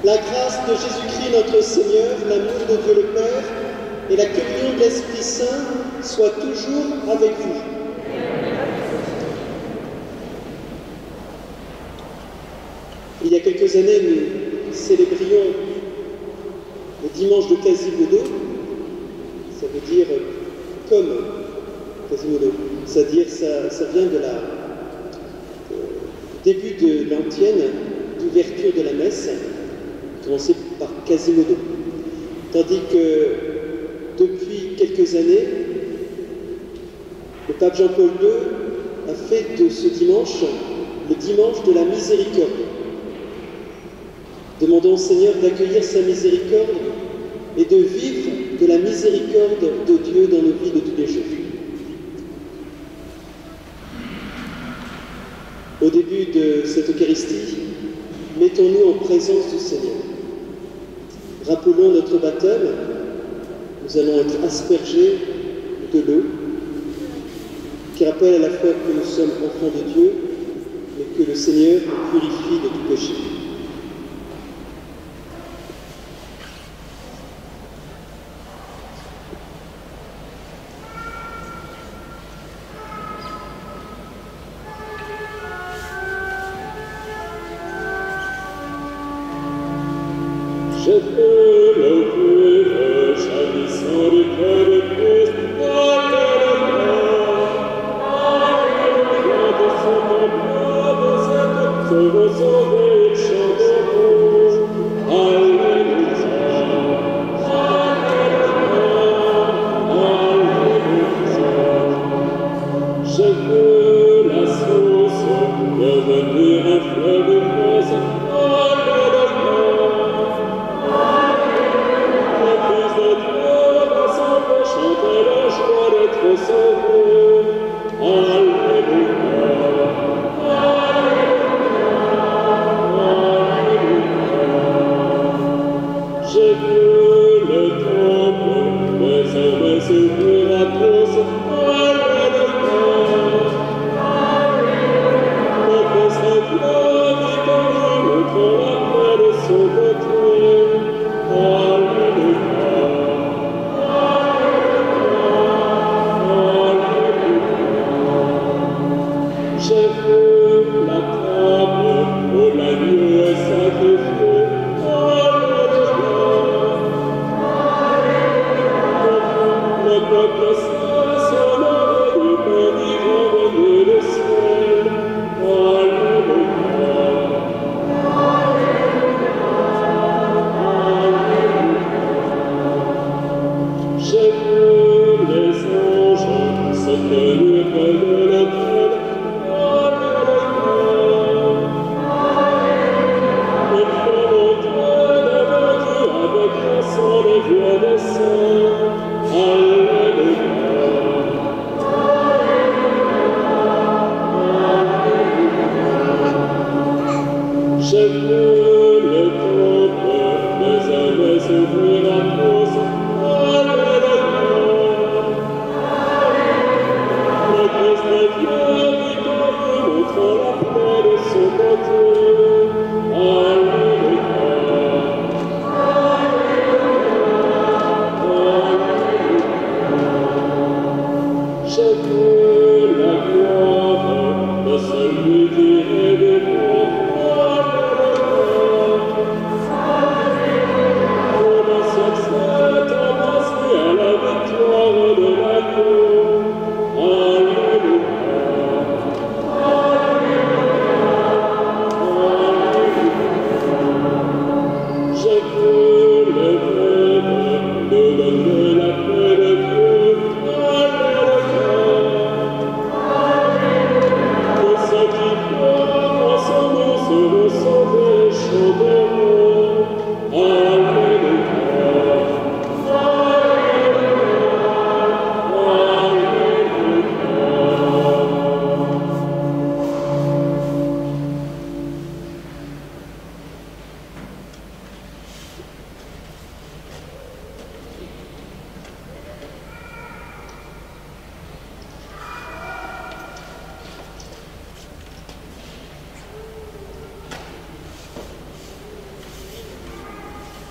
La grâce de Jésus-Christ notre Seigneur, l'amour de Dieu le Père et la communion de l'Esprit Saint soient toujours avec vous. Il y a quelques années, nous célébrions le dimanche de Quasimodo. Ça veut dire comme Quasimodo. C'est-à-dire ça vient du début de l'antienne, d'ouverture de la messe, commencé par Quasimodo. Tandis que depuis quelques années, le pape Jean-Paul II a fait de ce dimanche le dimanche de la miséricorde. Demandons au Seigneur d'accueillir sa miséricorde et de vivre de la miséricorde de Dieu dans nos vies de tous les jours. Au début de cette Eucharistie, mettons-nous en présence du Seigneur. Rappelons notre baptême, nous allons être aspergés de l'eau, qui rappelle à la fois que nous sommes enfants de Dieu, mais que le Seigneur nous purifie de tout péché. Alleluia.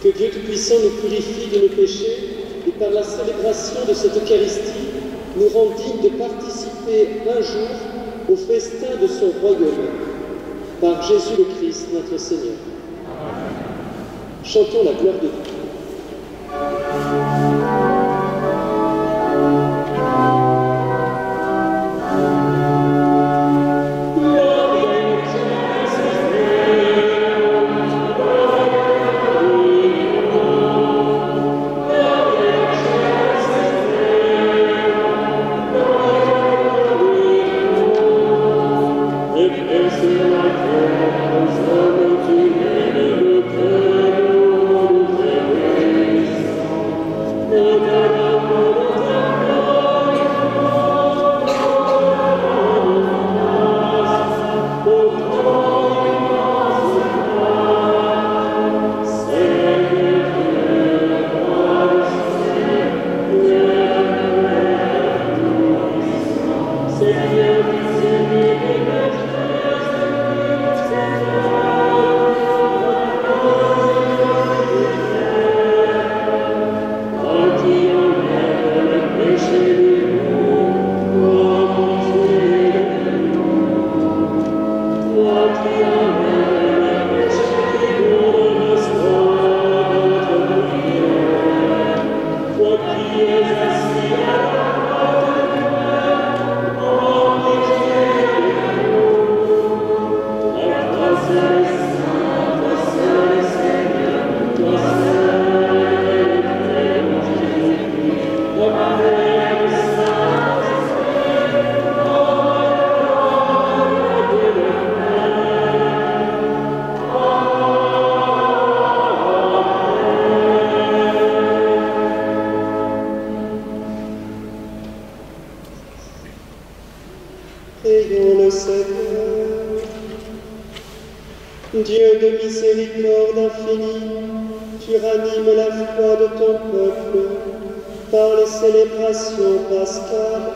Que Dieu Tout-Puissant nous purifie de nos péchés et par la célébration de cette Eucharistie, nous rend dignes de participer un jour au festin de son royaume. Par Jésus le Christ, notre Seigneur. Chantons la gloire de Dieu. Prions le Seigneur. Dieu de miséricorde infinie, tu ranimes la foi de ton peuple par les célébrations pascales.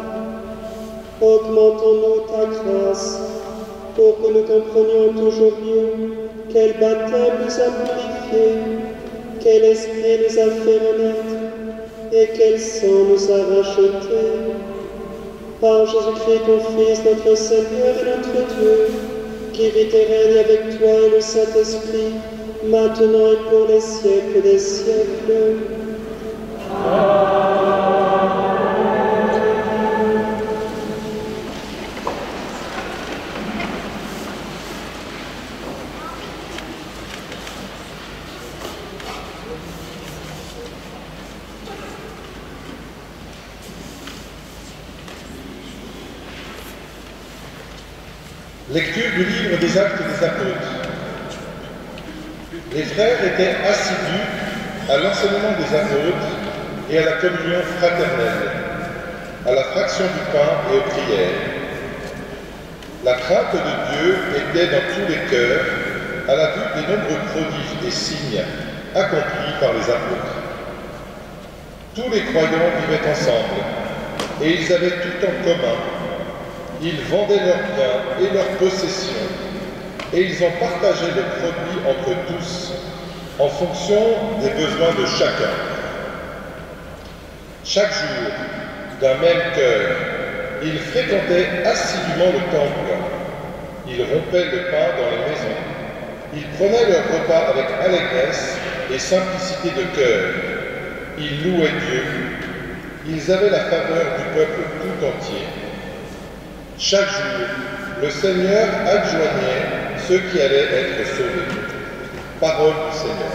Augmentons-nous ta grâce pour que nous comprenions toujours mieux quel baptême nous a purifiés, quel esprit nous a fait renaître et quel sang nous a rachetés. Par Jésus-Christ, ton Fils, notre Seigneur et notre Dieu, qui vit et règne avec toi et le Saint-Esprit, maintenant et pour les siècles des siècles. Lecture du livre des Actes des Apôtres. Les frères étaient assidus à l'enseignement des apôtres et à la communion fraternelle, à la fraction du pain et aux prières. La crainte de Dieu était dans tous les cœurs à la vue des nombreux prodiges et signes accomplis par les apôtres. Tous les croyants vivaient ensemble et ils avaient tout en commun. Ils vendaient leurs biens et leurs possessions, et ils en partageaient le produit entre tous, en fonction des besoins de chacun. Chaque jour, d'un même cœur, ils fréquentaient assidûment le temple. Ils rompaient le pain dans les maisons. Ils prenaient leur repas avec allégresse et simplicité de cœur. Ils louaient Dieu. Ils avaient la faveur du peuple tout entier. Chaque jour, le Seigneur adjoignait ceux qui allaient être sauvés. Parole du Seigneur.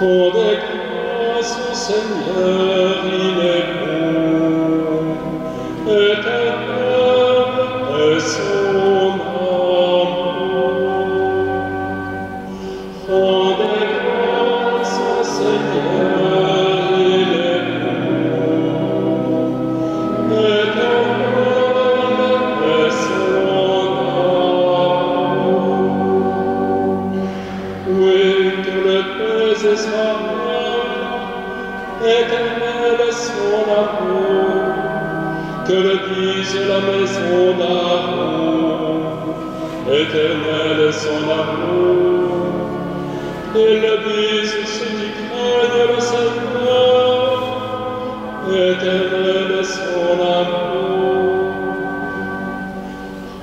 Rendez grâce au Seigneur, il est bon, éternel est son amour. Rendez grâce au Seigneur, il est bon, éternel est son amour. Oui, que le Père Israël Éternel est son amour, que le dise la maison d'Aaron. Éternel est son amour, et le disent ceux qui craignent le Seigneur. Éternel est son amour.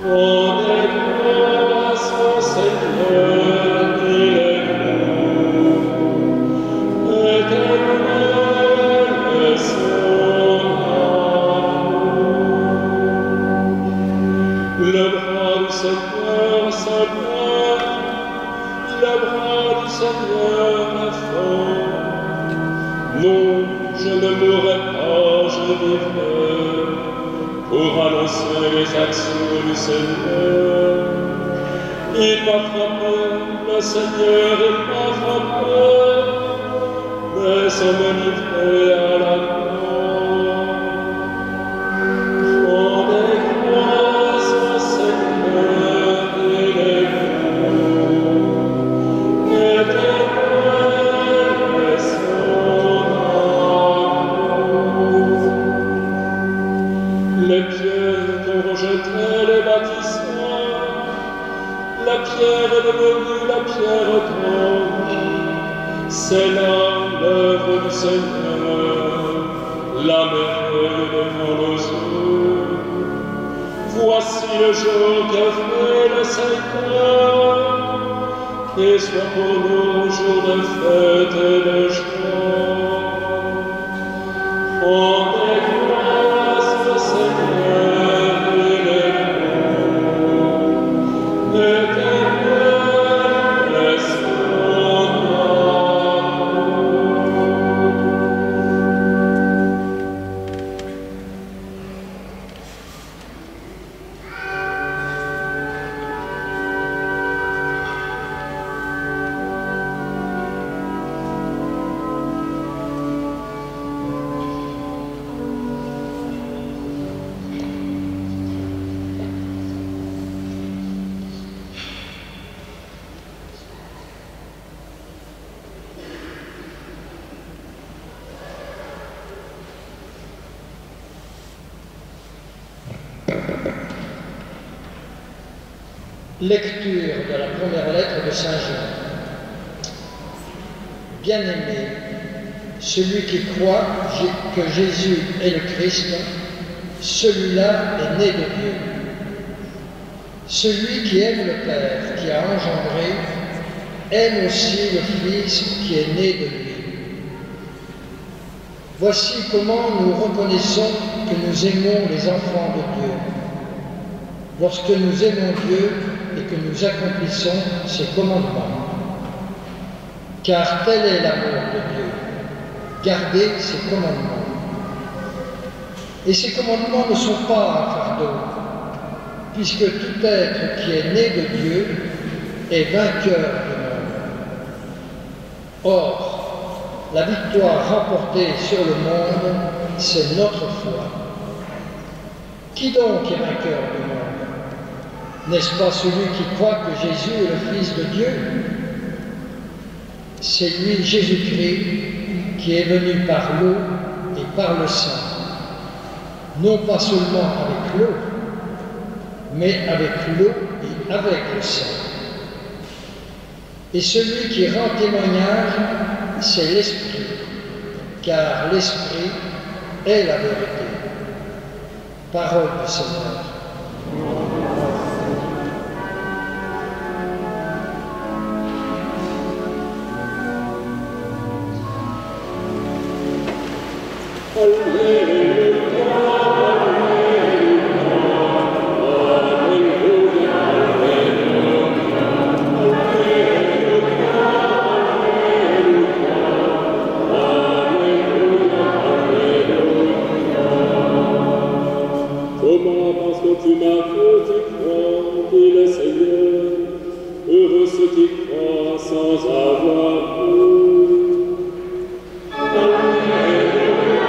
Rendez grâce au Seigneur, il est bon. Éternel est son amour. Le bras du Seigneur s'élève, le bras du Seigneur est fort. Non, je ne mourrai pas, je vivrai pour annoncer les actions du Seigneur. Il m'a frappé, le Seigneur, il m'a frappé, mais sans me livrer à la mort. Rendez grâce au Seigneur, il est bon. Éternel est son amour. Les pierres qu'ont rejeté les bâtisseurs, la pierre est devenue la pierre grande. C'est là l'œuvre du Seigneur, la merveille devant nos yeux. Voici le jour qu'a fait le Seigneur, et soit pour nous jour de fête et de joie. Rendez grâce au Seigneur, il est bon. Éternel est son amour. Lecture de la première lettre de Saint Jean. Bien-aimé, celui qui croit que Jésus est le Christ, celui-là est né de Dieu. Celui qui aime le Père qui a engendré, aime aussi le Fils qui est né de lui. Voici comment nous reconnaissons que nous aimons les enfants de Dieu. Lorsque nous aimons Dieu et que nous accomplissons ses commandements. Car tel est l'amour de Dieu, garder ses commandements. Et ces commandements ne sont pas un fardeau, puisque tout être qui est né de Dieu est vainqueur du monde. Or, la victoire remportée sur le monde, c'est notre foi. Qui donc est vainqueur du monde? N'est-ce pas celui qui croit que Jésus est le Fils de Dieu? C'est lui, Jésus-Christ, qui est venu par l'eau et par le sang, non pas seulement avec l'eau, mais avec l'eau et avec le sang. Et celui qui rend témoignage, c'est l'Esprit, car l'Esprit est la vérité. Parole du Seigneur. Comment parce que tu m'as fait, tu crois qu'il est Seigneur, heureux ceux qui croient sans avoir vu. Alléluia,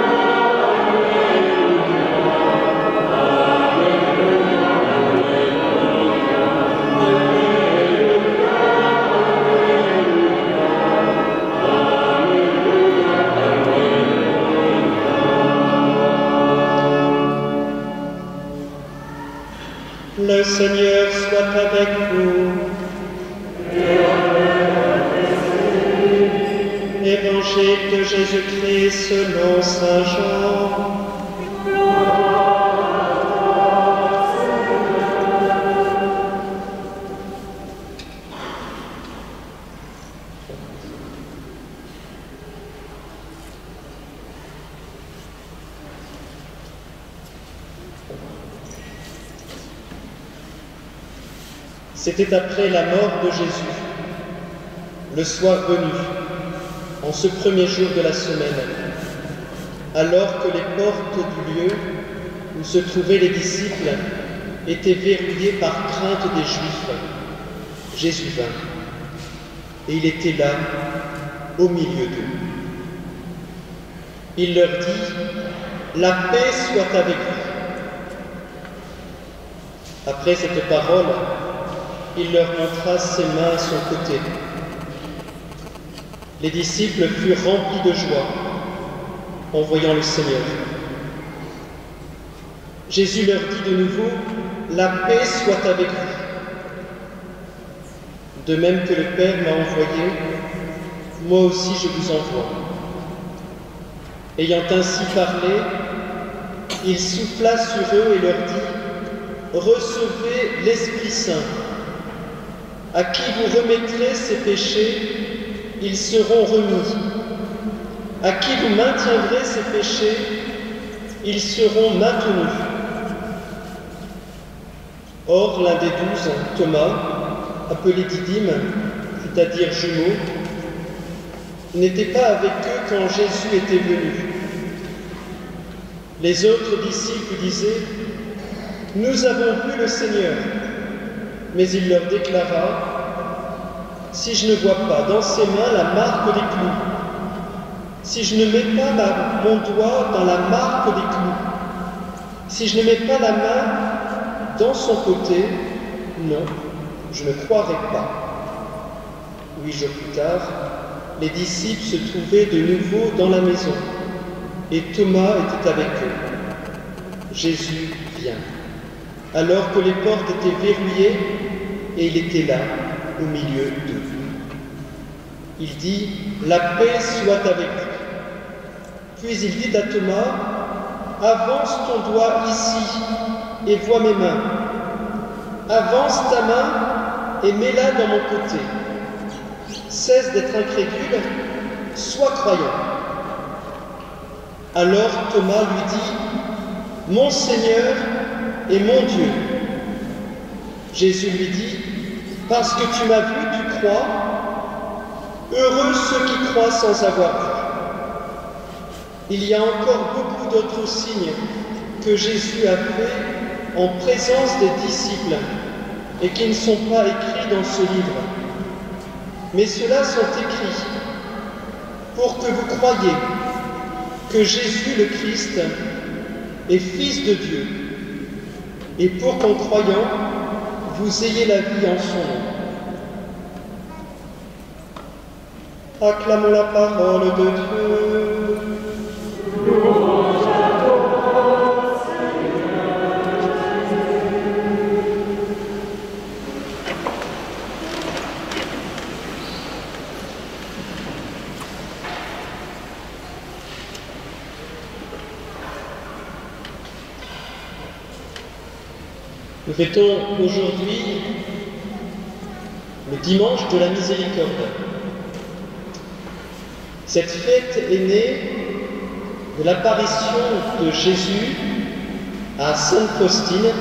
Le Seigneur soit avec vous. Évangile de Jésus-Christ selon saint Jean. C'était après la mort de Jésus, le soir venu, en ce premier jour de la semaine, alors que les portes du lieu où se trouvaient les disciples étaient verrouillées par crainte des Juifs. Jésus vint, et il était là, au milieu d'eux. Il leur dit : « La paix soit avec vous. » Après cette parole, il leur montra ses mains à son côté. Les disciples furent remplis de joie en voyant le Seigneur. Jésus leur dit de nouveau : « La paix soit avec vous. » De même que le Père m'a envoyé, moi aussi je vous envoie. Ayant ainsi parlé, il souffla sur eux et leur dit : « Recevez l'Esprit Saint. À qui vous remettrez ces péchés, ils seront remis. À qui vous maintiendrez ces péchés, ils seront maintenus. » Or, l'un des 12, Thomas, appelé Didyme, c'est-à-dire jumeau, n'était pas avec eux quand Jésus était venu. Les autres disciples disaient : « Nous avons vu le Seigneur. » Mais il leur déclara : « Si je ne vois pas dans ses mains la marque des clous, si je ne mets pas mon doigt dans la marque des clous, si je ne mets pas la main dans son côté, non, je ne croirai pas. » 8 jours plus tard, les disciples se trouvaient de nouveau dans la maison, et Thomas était avec eux. Jésus vient, alors que les portes étaient verrouillées, et il était là, au milieu d'eux. Il dit : « La paix soit avec vous. » Puis il dit à Thomas : « Avance ton doigt ici, et vois mes mains. Avance ta main, et mets-la dans mon côté. Cesse d'être incrédule, sois croyant. » Alors Thomas lui dit : « Mon Seigneur et mon Dieu. » Jésus lui dit : « Parce que tu m'as vu, tu crois. Heureux ceux qui croient sans avoir vu. » Il y a encore beaucoup d'autres signes que Jésus a faits en présence des disciples et qui ne sont pas écrits dans ce livre. Mais ceux-là sont écrits pour que vous croyiez que Jésus le Christ est Fils de Dieu, et pour qu'en croyant, vous ayez la vie en son nom. Acclamons la parole de Dieu. Nous fêtons aujourd'hui le dimanche de la miséricorde. Cette fête est née de l'apparition de Jésus à Sainte Faustine.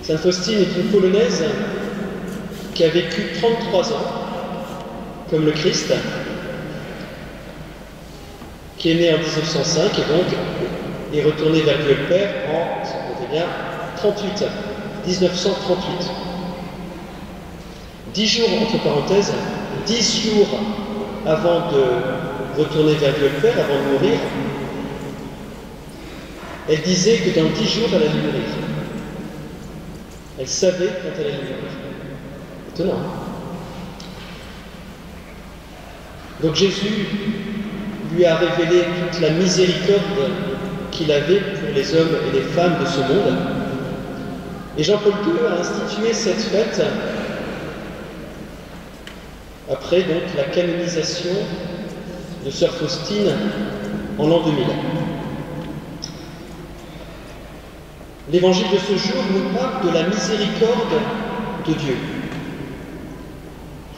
Sainte Faustine est une Polonaise qui a vécu 33 ans, comme le Christ, qui est née en 1905 et donc est retournée vers Dieu le Père en, si vous comptez bien, 1938. 10 jours, entre parenthèses, 10 jours avant de retourner vers Dieu le Père, avant de mourir, elle disait que dans 10 jours, elle allait mourir. Elle savait quand elle allait mourir. Étonnant. Donc Jésus lui a révélé toute la miséricorde qu'il avait pour les hommes et les femmes de ce monde. Et Jean-Paul II a institué cette fête après donc la canonisation de sœur Faustine en l'an 2000. L'évangile de ce jour nous parle de la miséricorde de Dieu.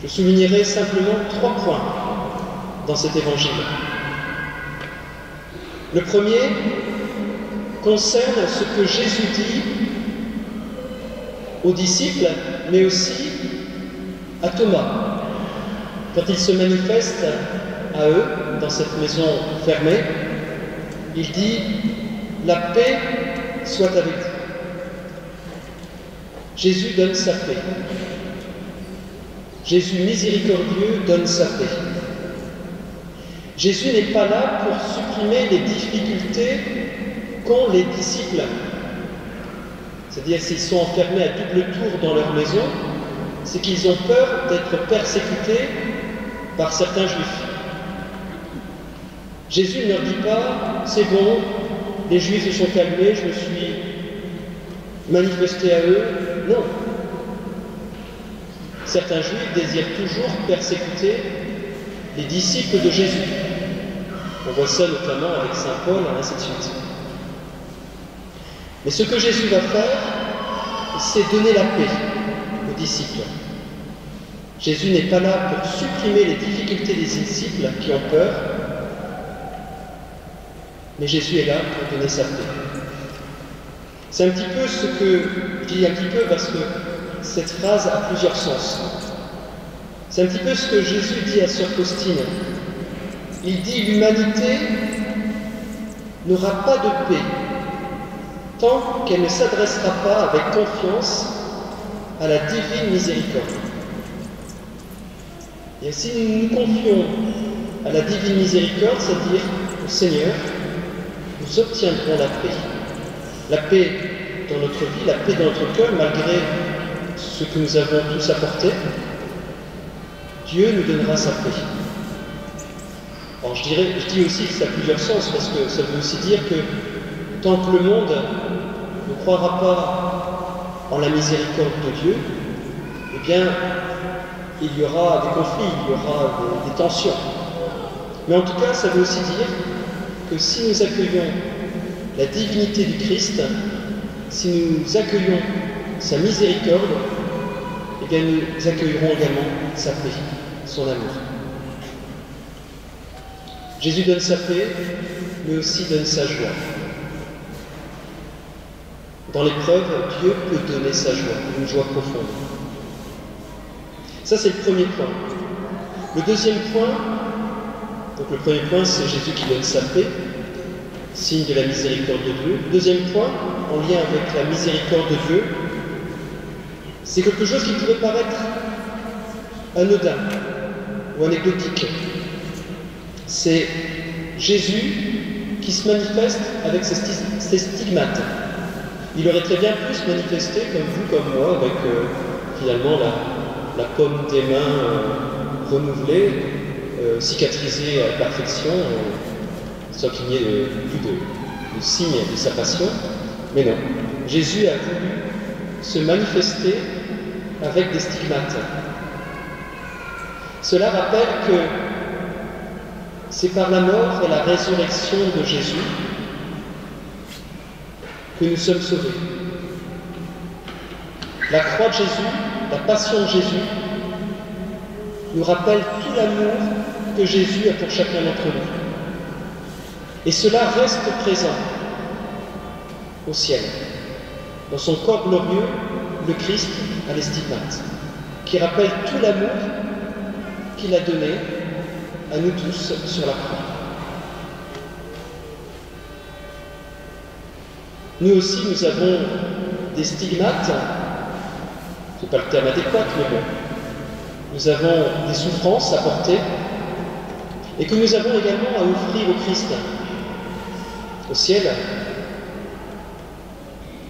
Je soulignerai simplement 3 points dans cet évangile. Le premier concerne ce que Jésus dit aux disciples, mais aussi à Thomas. Quand il se manifeste à eux dans cette maison fermée, il dit « La paix soit avec vous ». Jésus donne sa paix. Jésus miséricordieux donne sa paix. Jésus n'est pas là pour supprimer les difficultés qu'ont les disciples. C'est-à-dire s'ils sont enfermés à double tour dans leur maison, c'est qu'ils ont peur d'être persécutés par certains juifs. Jésus ne leur dit pas « c'est bon, les juifs se sont calmés, je me suis manifesté à eux ». Non. Certains juifs désirent toujours persécuter les disciples de Jésus. On voit ça notamment avec saint Paul, et ainsi de suite. Mais ce que Jésus va faire, c'est donner la paix aux disciples. Jésus n'est pas là pour supprimer les difficultés des disciples qui ont peur, mais Jésus est là pour donner sa paix. C'est un petit peu ce que, je dis un petit peu parce que cette phrase a plusieurs sens. C'est un petit peu ce que Jésus dit à sœur Faustine. Il dit « L'humanité n'aura pas de paix tant qu'elle ne s'adressera pas avec confiance à la divine miséricorde. » Et si nous nous confions à la divine miséricorde, c'est-à-dire au Seigneur, nous obtiendrons la paix. La paix dans notre vie, la paix dans notre cœur, malgré ce que nous avons tous apporté. Dieu nous donnera sa paix. Alors je dis aussi que ça a plusieurs sens, parce que ça veut aussi dire que tant que le monde ne croira pas en la miséricorde de Dieu, eh bien, il y aura des conflits, il y aura des tensions. Mais en tout cas, ça veut aussi dire que si nous accueillons la divinité du Christ, si nous accueillons sa miséricorde, eh bien nous accueillerons également sa paix, son amour. Jésus donne sa paix, mais aussi donne sa joie. Dans l'épreuve, Dieu peut donner sa joie, une joie profonde. Ça, c'est le premier point. Le deuxième point, donc le premier point, c'est Jésus qui donne sa paix, signe de la miséricorde de Dieu. Deuxième point, en lien avec la miséricorde de Dieu, c'est quelque chose qui pourrait paraître anodin ou anecdotique. C'est Jésus qui se manifeste avec ses stigmates. Il aurait très bien pu se manifester comme vous, comme moi, avec finalement la paume des mains renouvelée, cicatrisée à la perfection, sans qu'il n'y ait plus de signe de sa passion. Mais non, Jésus a voulu se manifester avec des stigmates. Cela rappelle que c'est par la mort et la résurrection de Jésus que nous sommes sauvés. La croix de Jésus, la passion de Jésus, nous rappelle tout l'amour que Jésus a pour chacun d'entre nous. Et cela reste présent au ciel. Dans son corps glorieux, le Christ a les stigmates, qui rappellent tout l'amour qu'il a donné à nous tous sur la croix. Nous aussi, nous avons des stigmates, c'est pas le terme adéquat, mais bon. Nous avons des souffrances à porter et que nous avons également à offrir au Christ. Au ciel,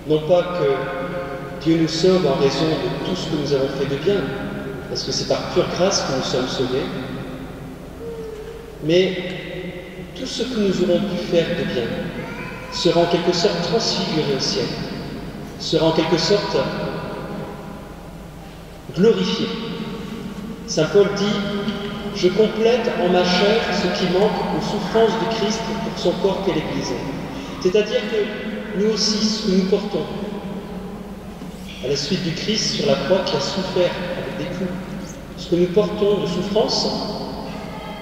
non pas que Dieu nous sauve en raison de tout ce que nous avons fait de bien, parce que c'est par pure grâce que nous sommes sauvés, mais tout ce que nous aurons pu faire de bien sera en quelque sorte transfiguré au ciel. sera en quelque sorte glorifié. Saint Paul dit « Je complète en ma chair ce qui manque aux souffrances du Christ pour son corps qu'est l'Église. » C'est-à-dire que nous aussi, ce que nous portons à la suite du Christ sur la croix qui a souffert avec des coups, ce que nous portons de souffrance,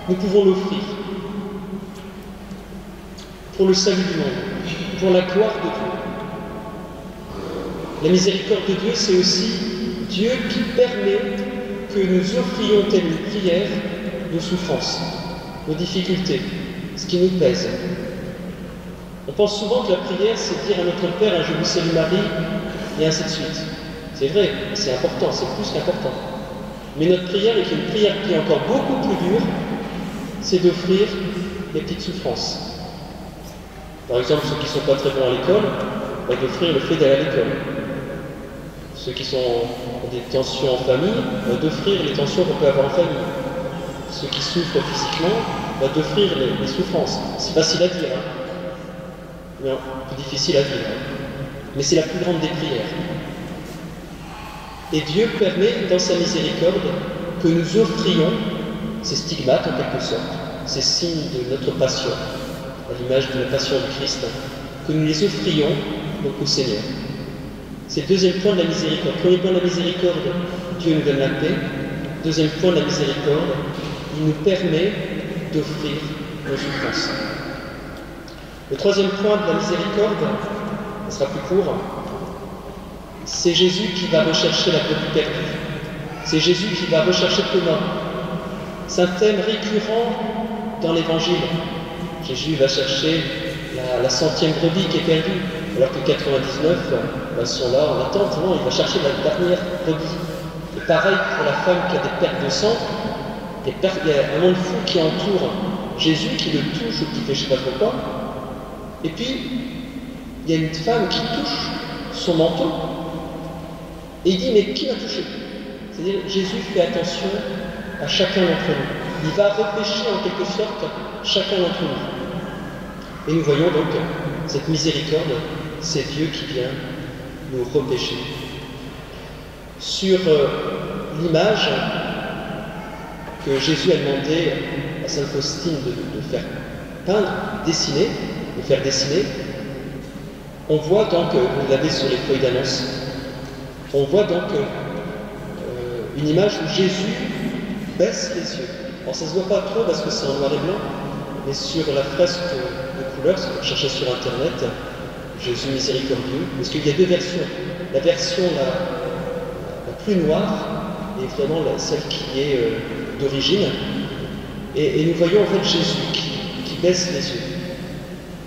nous pouvons l'offrir pour le salut du monde, pour la gloire de Dieu. La miséricorde de Dieu, c'est aussi Dieu qui permet que nous offrions telle une prière nos souffrances, nos difficultés, ce qui nous pèse. On pense souvent que la prière, c'est dire à notre Père un Je vous salue Marie, et ainsi de suite. C'est vrai, c'est important, c'est plus qu'important. Mais notre prière est une prière qui est encore beaucoup plus dure, c'est d'offrir les petites souffrances. Par exemple, ceux qui ne sont pas très bons à l'école, d'offrir le fait d'aller à l'école. Ceux qui ont des tensions en famille, d'offrir les tensions qu'on peut avoir en famille. Ceux qui souffrent physiquement, d'offrir les souffrances. C'est facile à dire, mais un peu difficile à vivre. Mais c'est la plus grande des prières. Et Dieu permet, dans sa miséricorde, que nous offrions ces stigmates, en quelque sorte, ces signes de notre passion, à l'image de la passion du Christ, que nous les offrions donc au Seigneur. C'est le deuxième point de la miséricorde. Premier point de la miséricorde, Dieu nous donne la paix. Deuxième point de la miséricorde, il nous permet d'offrir nos souffrances. Le troisième point de la miséricorde, ce sera plus court, c'est Jésus qui va rechercher la brebis perdue. C'est Jésus qui va rechercher Thomas. C'est un thème récurrent dans l'Évangile. Jésus va chercher la 100e brebis qui est perdue, alors que 99 sont là en attente. Non, il va chercher la dernière brebis. Et pareil pour la femme qui a des pertes de sang, il y a un monde fou qui entoure Jésus, qui le touche ou qui fait je ne sais pas trop quoi. Et puis, il y a une femme qui touche son manteau, et il dit, mais qui m'a touché? C'est-à-dire, Jésus fait attention à chacun d'entre nous. Il va repêcher en quelque sorte chacun d'entre nous. Et nous voyons donc cette miséricorde, c'est Dieu qui vient nous repêcher. Sur l'image que Jésus a demandé à Sainte Faustine de faire peindre, dessiner, de faire dessiner, on voit donc, vous l'avez sur les feuilles d'annonce, on voit donc une image où Jésus baisse les yeux. Alors ça ne se voit pas trop parce que c'est en noir et blanc, mais sur la fresque de couleur, si vous cherchez sur internet, Jésus miséricordieux, parce qu'il y a deux versions. La version la plus noire est vraiment celle qui est d'origine, et nous voyons en fait Jésus qui baisse les yeux.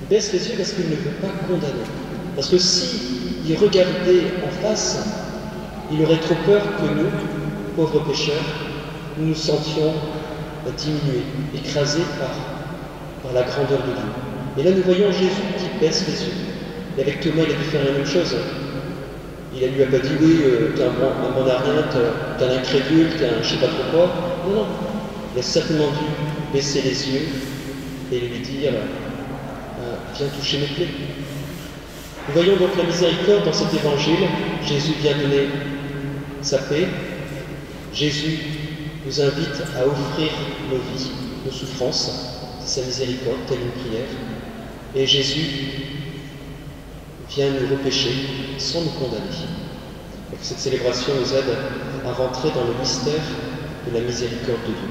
Il baisse les yeux parce qu'il ne veut pas condamner. Parce que s'il regardait en face, il aurait trop peur que nous, pauvres pécheurs, nous nous sentions diminués, écrasés par la grandeur de Dieu. Et là, nous voyons Jésus qui baisse les yeux. Et avec Thomas, il a dû faire la même chose. Il ne lui a pas dit, oui, t'es un bon à rien, t'es un incrédule, t'es un je sais pas trop quoi. Non, non. Il a certainement dû baisser les yeux et lui dire, viens toucher mes plaies. Nous voyons donc la miséricorde dans cet évangile. Jésus vient donner sa paix. Jésus nous invite à offrir nos vies, nos souffrances. C'est sa miséricorde, telle une prière. Et Jésus vient nous repêcher sans nous condamner. Donc cette célébration nous aide à rentrer dans le mystère de la miséricorde de Dieu.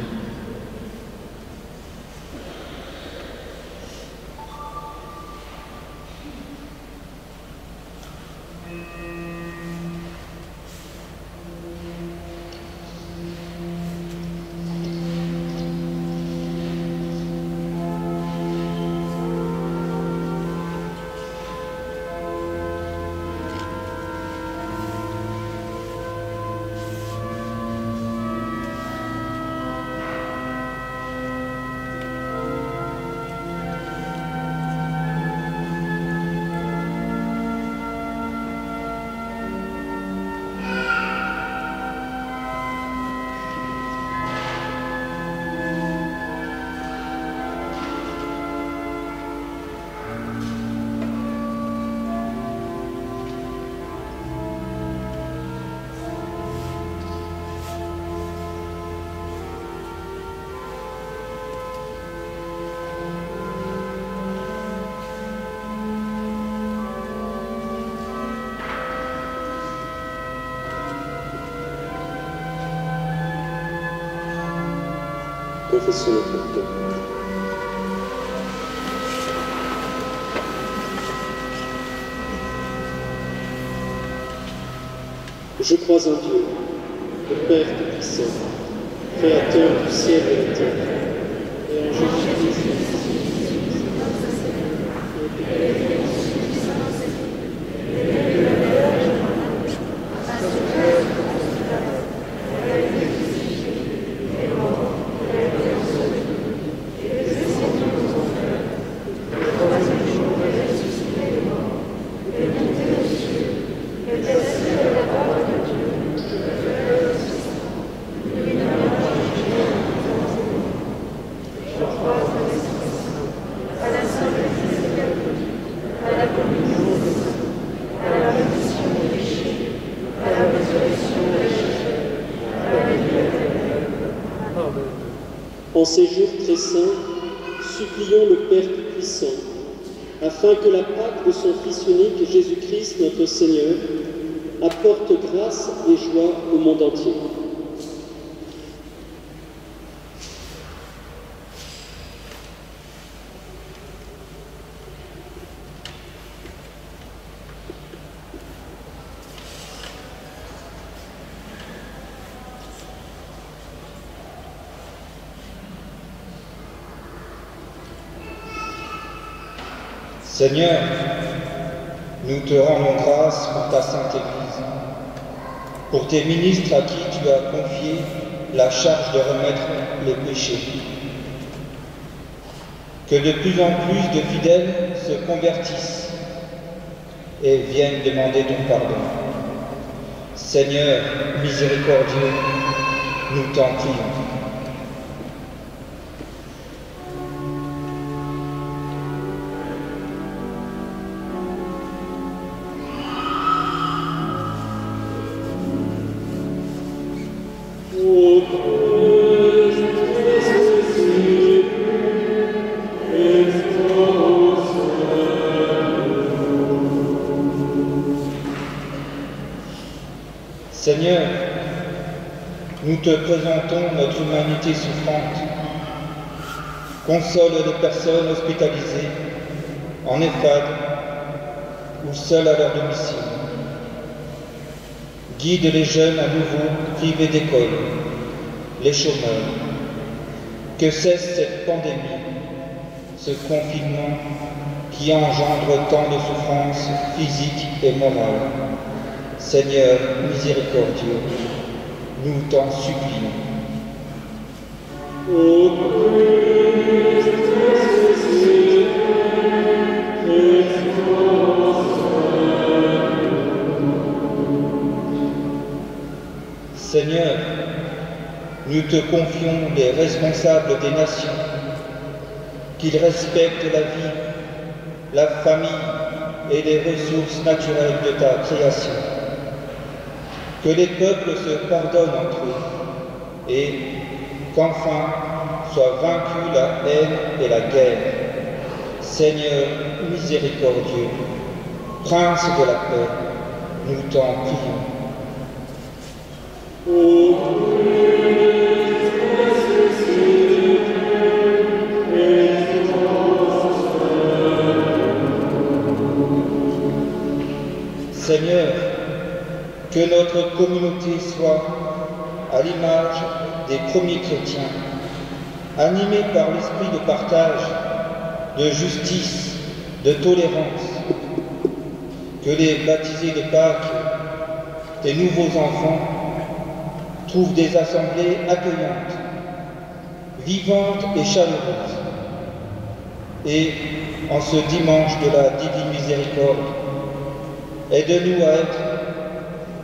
Confessons notre foi. Je crois en Dieu, le Père Tout-Puissant, Créateur du ciel et de la terre, et en Jésus-Christ, En ces jours très saints, supplions le Père Tout-Puissant, afin que la Pâque de son Fils unique, Jésus-Christ, notre Seigneur, apporte grâce et joie au monde entier. Seigneur, nous te rendons grâce pour ta Sainte Église, pour tes ministres à qui tu as confié la charge de remettre les péchés. Que de plus en plus de fidèles se convertissent et viennent demander ton pardon. Seigneur miséricordieux, nous t'en prions. Seigneur, nous te présentons notre humanité souffrante. Console les personnes hospitalisées, en EHPAD ou seules à leur domicile. Guide les jeunes à nouveau privés d'école, les chômeurs. Que cesse cette pandémie, ce confinement qui engendre tant de souffrances physiques et morales. Seigneur miséricordieux, nous t'en supplions. Seigneur, nous te confions les responsables des nations, qu'ils respectent la vie, la famille et les ressources naturelles de ta création. Que les peuples se pardonnent entre eux et qu'enfin soit vaincue la haine et la guerre. Seigneur miséricordieux, Prince de la paix, nous t'en prions. Seigneur, que notre communauté soit à l'image des premiers chrétiens, animée par l'esprit de partage, de justice, de tolérance. Que les baptisés de Pâques, tes nouveaux enfants, trouvent des assemblées accueillantes, vivantes et chaleureuses. Et en ce dimanche de la divine miséricorde, aide-nous à être,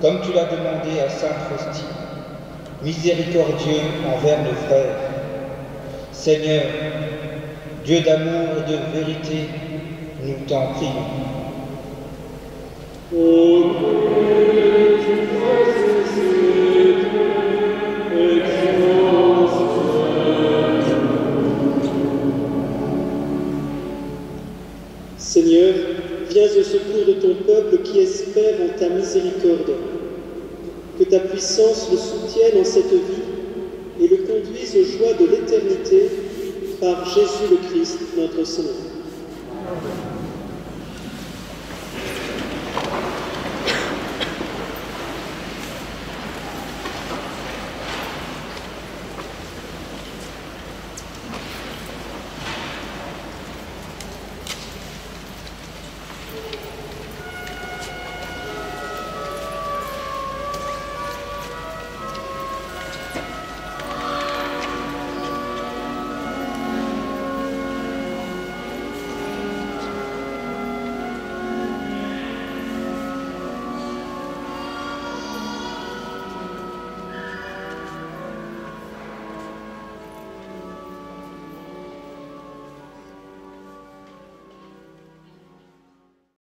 comme tu l'as demandé à Sainte Faustine, miséricordieux envers nos frères. Seigneur, Dieu d'amour et de vérité, nous t'en prions. Seigneur, viens au secours de ton peuple qui espère en ta miséricorde. Que ta puissance le soutienne en cette vie et le conduise conduise aux joies de l'éternité par Jésus le Christ, notre Seigneur.